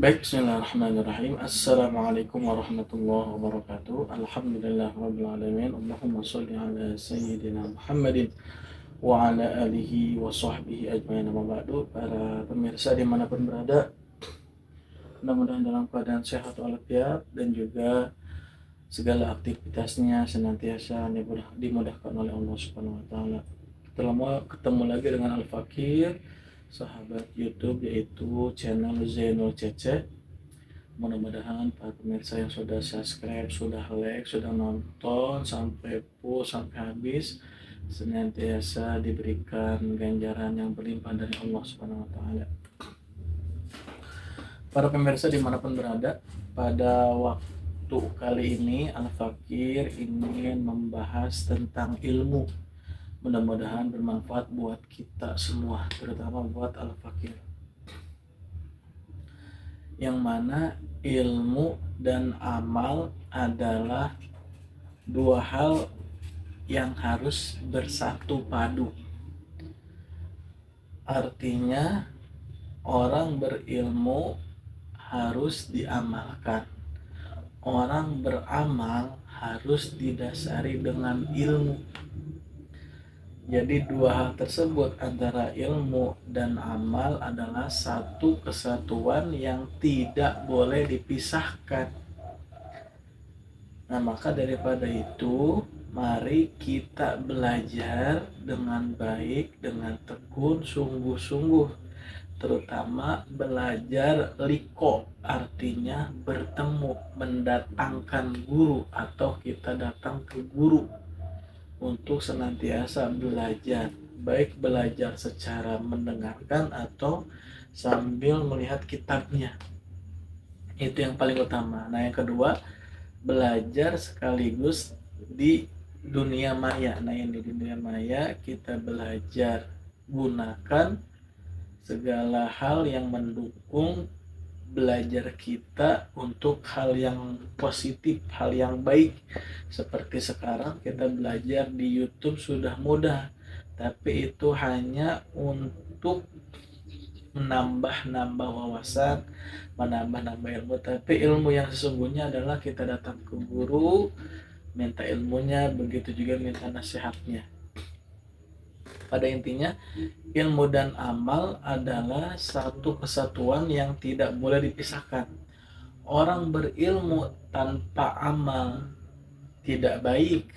Baik, bismillahirrahmanirrahim. Assalamualaikum warahmatullahi wabarakatuh. Alhamdulillah rabbil alamin. Allahumma sholli ala sayyidina Muhammadin wa ala alihi wa sahbihi ajmain. Amma ba'du. Para pemirsa dimanapun berada, mudah-mudahan dalam keadaan sehat walafiat dan juga segala aktivitasnya senantiasa dimudahkan oleh Allah Subhanahu wa taala. Telah mau ketemu lagi dengan Al Fakir, sahabat YouTube, yaitu channel Zainul Cece. Mudah-mudahan para pemirsa yang sudah subscribe, sudah like, sudah nonton sampai full, sampai habis, senantiasa diberikan ganjaran yang berlimpah dari Allah Subhanahu wa taala. Para pemirsa dimanapun berada, pada waktu kali ini Al Fakir ingin membahas tentang ilmu. Mudah-mudahan bermanfaat buat kita semua, terutama buat Al Fakir. Yang mana ilmu dan amal adalah dua hal yang harus bersatu padu. Artinya orang berilmu harus diamalkan. Orang beramal harus didasari dengan ilmu. Jadi dua hal tersebut antara ilmu dan amal adalah satu kesatuan yang tidak boleh dipisahkan. Nah, maka daripada itu, mari kita belajar dengan baik, dengan tekun, sungguh-sungguh. Terutama belajar liko, artinya bertemu, mendatangkan guru atau kita datang ke guru untuk senantiasa belajar, baik belajar secara mendengarkan atau sambil melihat kitabnya. Itu yang paling utama. Nah, yang kedua, belajar sekaligus di dunia maya. Nah, ini di dunia maya kita belajar, gunakan segala hal yang mendukung belajar kita untuk hal yang positif, hal yang baik. Seperti sekarang kita belajar di YouTube sudah mudah, tapi itu hanya untuk menambah wawasan, menambah ilmu. Tapi ilmu yang sesungguhnya adalah kita datang ke guru, minta ilmunya, begitu juga minta nasihatnya. Pada intinya, ilmu dan amal adalah satu kesatuan yang tidak boleh dipisahkan. Orang berilmu tanpa amal tidak baik,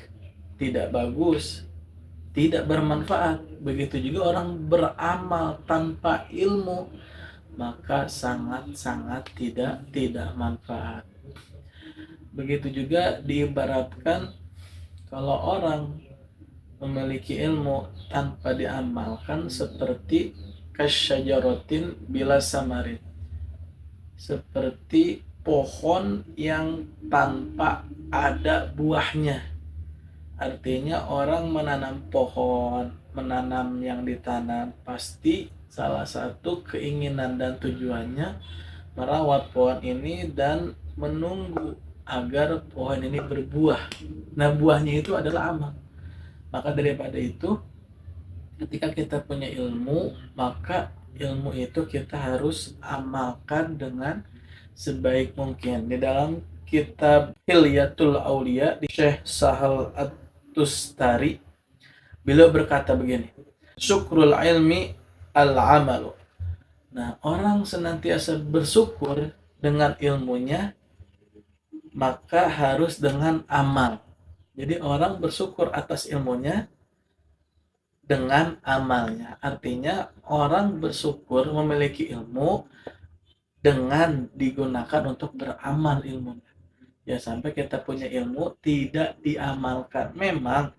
tidak bagus, tidak bermanfaat. Begitu juga orang beramal tanpa ilmu, maka sangat-sangat tidak manfaat. Begitu juga diibaratkan kalau orang memiliki ilmu tanpa diamalkan seperti kasyajaratin bila samarin, seperti pohon yang tanpa ada buahnya. Artinya orang menanam pohon, menanam yang ditanam, pasti salah satu keinginan dan tujuannya merawat pohon ini dan menunggu agar pohon ini berbuah. Nah, buahnya itu adalah amal. Maka daripada itu, ketika kita punya ilmu, maka ilmu itu kita harus amalkan dengan sebaik mungkin. Di dalam kitab Hilyatul Aulia di Syekh Sahal At-Tustari, beliau berkata begini, syukrul ilmi al-amalu. Nah, orang senantiasa bersyukur dengan ilmunya, maka harus dengan amal. Jadi orang bersyukur atas ilmunya dengan amalnya. Artinya orang bersyukur memiliki ilmu dengan digunakan untuk beramal ilmunya. Ya, sampai kita punya ilmu tidak diamalkan. Memang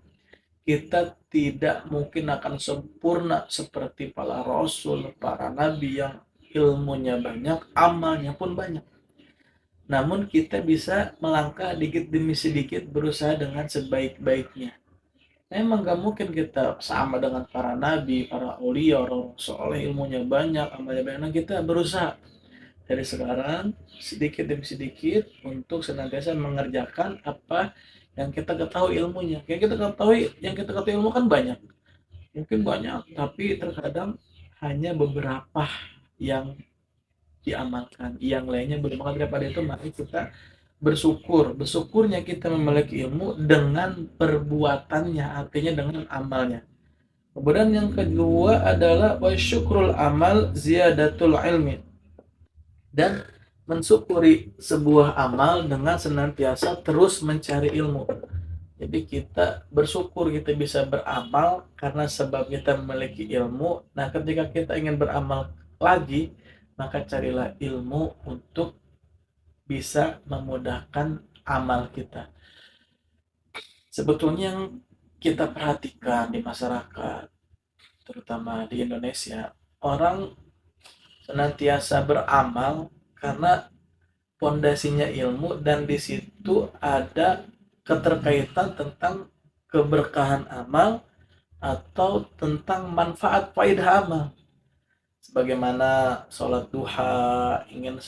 kita tidak mungkin akan sempurna seperti para rasul, para nabi yang ilmunya banyak, amalnya pun banyak. Namun kita bisa melangkah dikit demi sedikit, berusaha dengan sebaik-baiknya. Memang gak mungkin kita sama dengan para nabi, para aulia, orang soleh, ilmunya banyak, amalnya banyak. Nah, kita berusaha dari sekarang sedikit demi sedikit untuk senantiasa mengerjakan apa yang kita ketahui ilmunya. Yang kita ketahui ilmu kan banyak, mungkin banyak, tapi terkadang hanya beberapa yang diamalkan, yang lainnya belum. Maka daripada itu mari kita bersyukur. Bersyukurnya kita memiliki ilmu dengan perbuatannya, artinya dengan amalnya. Kemudian yang kedua adalah wa syukrul amal ziyadatul ilmi, dan mensyukuri sebuah amal dengan senantiasa terus mencari ilmu. Jadi kita bersyukur kita bisa beramal karena sebab kita memiliki ilmu. Nah, ketika kita ingin beramal lagi, maka carilah ilmu untuk bisa memudahkan amal kita. Sebetulnya yang kita perhatikan di masyarakat, terutama di Indonesia, orang senantiasa beramal karena pondasinya ilmu, dan di situ ada keterkaitan tentang keberkahan amal atau tentang manfaat faidah amal. Sebagaimana sholat duha ingin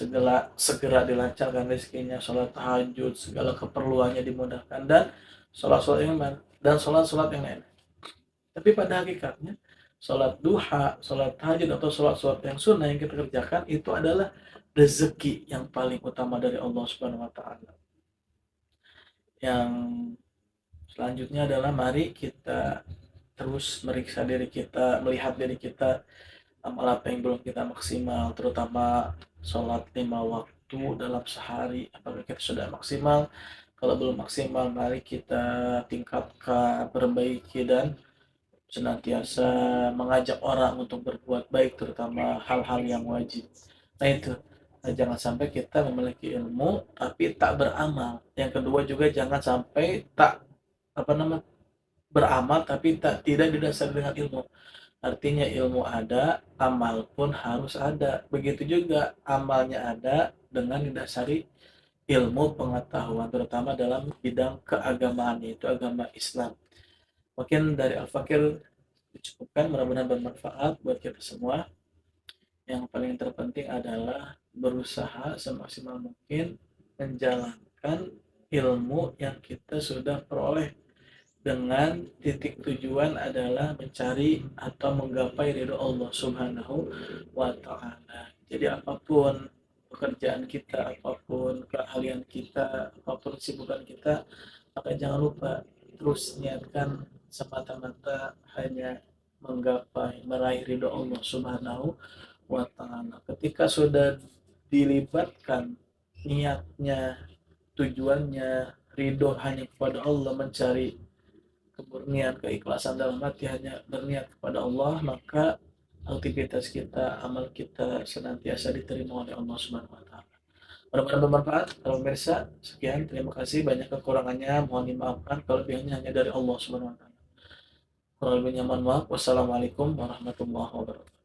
segera dilancarkan rezekinya, sholat tahajud segala keperluannya dimudahkan, dan sholat-sholat yang lain, dan sholat-sholat yang lain. Tapi pada hakikatnya sholat duha, sholat tahajud atau sholat-sholat yang sunnah yang kita kerjakan itu adalah rezeki yang paling utama dari Allah Subhanahu wa taala. Yang selanjutnya adalah mari kita terus meriksa diri kita, melihat diri kita, amal apa yang belum kita maksimal, terutama sholat 5 waktu dalam sehari, apakah kita sudah maksimal? Kalau belum maksimal, mari kita tingkatkan, perbaiki, dan senantiasa mengajak orang untuk berbuat baik, terutama hal-hal yang wajib. Nah itu, jangan sampai kita memiliki ilmu tapi tak beramal. Yang kedua juga jangan sampai tak beramal tapi tidak didasari dengan ilmu. Artinya ilmu ada, amal pun harus ada. Begitu juga amalnya ada dengan didasari ilmu pengetahuan, terutama dalam bidang keagamaan, yaitu agama Islam. Mungkin dari Al-Fakir dicukupkan, mudah-mudahan bermanfaat buat kita semua. Yang paling terpenting adalah berusaha semaksimal mungkin menjalankan ilmu yang kita sudah peroleh, dengan titik tujuan adalah mencari atau menggapai ridho Allah Subhanahu wa taala. Jadi apapun pekerjaan kita, apapun keahlian kita, apapun kesibukan kita, maka jangan lupa terus niatkan semata-mata hanya menggapai, meraih ridho Allah Subhanahu wa taala. Ketika sudah dilibatkan niatnya, tujuannya ridho hanya kepada Allah, mencari kemurnian, keikhlasan dalam hati hanya berniat kepada Allah, maka aktivitas kita, amal kita senantiasa diterima oleh Allah Subhanahu wa taala. Mudah-mudahan bermanfaat. Kalau pemirsa, sekian, terima kasih. Banyak kekurangannya mohon dimaafkan, kelebihannya hanya dari Allah Subhanahu wa taala. Kurang lebihnya mohon maaf. Wassalamualaikum warahmatullahi wabarakatuh.